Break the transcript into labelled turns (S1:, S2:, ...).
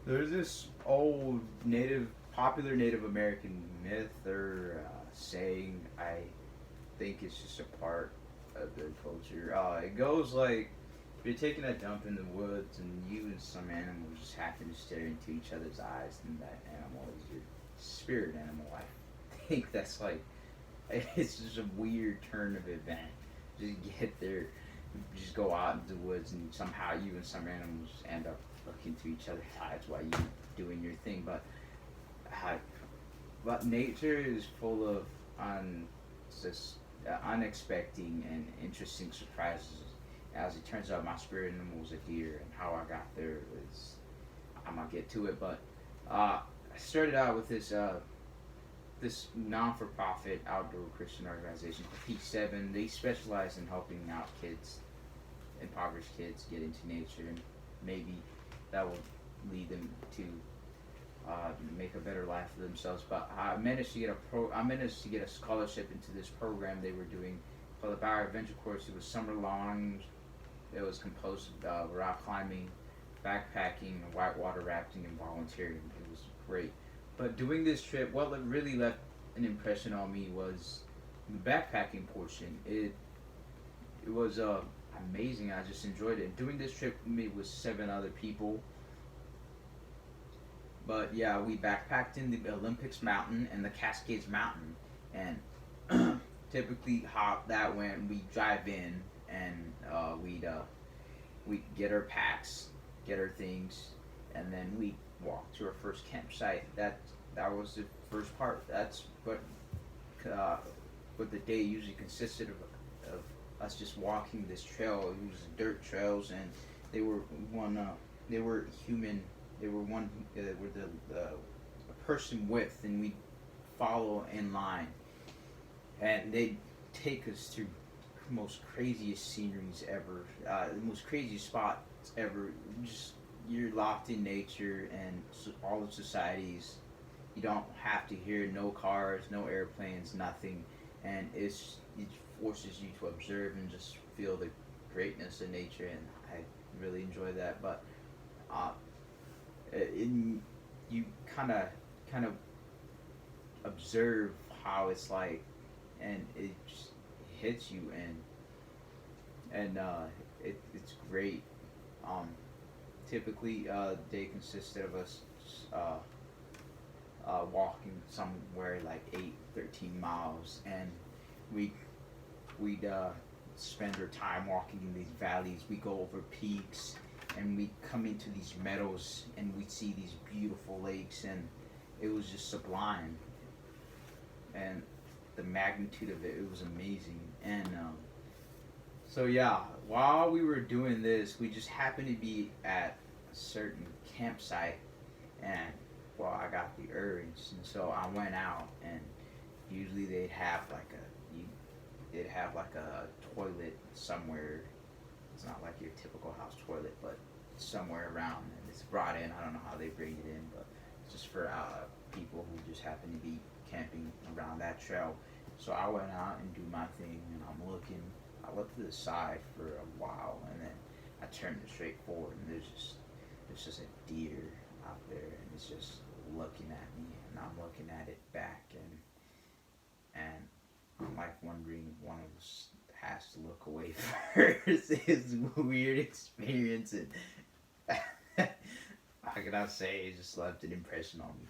S1: There's this popular Native American myth or saying. I think it's just a part of their culture. It goes like if you're taking a dump in the woods and you and some animal just happen to stare into each other's eyes, then that animal is your spirit animal. I think that's like it's just a weird turn of event. Just get there, just go out into the woods, and somehow you and some animals end up looking to each other's eyes while you doing your thing. Uh, but nature is full of un, just, unexpected and interesting surprises. As it turns out, my spirit animal was a deer, and how I got there is I'm gonna get to it. But I started out with this non-for-profit outdoor Christian organization, P7. They specialize in helping out kids, impoverished kids, get into nature, and maybe that will lead them to make a better life for themselves. But I managed to get a scholarship into this program they were doing called the Bio Adventure Course. It was summer long. It was composed of rock climbing, backpacking, whitewater rafting, and volunteering. It was great. But doing this trip, what really left an impression on me was the backpacking portion. It was amazing. I just enjoyed it. Doing this trip with 7 other people. But yeah, we backpacked in the Olympics Mountain and the Cascades Mountain, and typically how that went. We drive in and we'd get our packs, get our things, and then we walk to our first campsite. That was the first part. That's uh, what the day usually consisted of us just walking this trail. It was dirt trails, and they were one. They were human. They were one. Were the a person width, and we follow in line, and they take us through most craziest sceneries ever, the most craziest spots ever. Just you're locked in nature and all of societies. You don't have to hear no cars, no airplanes, nothing, and it forces you to observe and just feel the greatness of nature. And I really enjoy that. But uh, in you kind of observe how it's like, and it just hits you, and it's great. Um, Typically, they consisted of us uh, walking somewhere like 13 miles, and we we'd spend our time walking in these valleys. We go over peaks, and we come into these meadows, and we see these beautiful lakes, and it was just sublime. And the magnitude of it was amazing. And so yeah, while we were doing this, we just happened to be at a certain campsite, and well, I got the urge, and so I went out, and usually they'd have like a toilet somewhere. It's not like your typical house toilet, but somewhere around, and it's brought in. I don't know how they bring it in, but it's just for people who just happen to be camping around that trail. So I went out and do my thing, and I'm looking. I looked to the side for a while, and then I turned it straight forward, and there's just a deer out there, and it's just looking at me, and I'm looking at it back, and I'm like wondering if one of us has to look away first. It's a weird experience, and how can I say it just left an impression on me.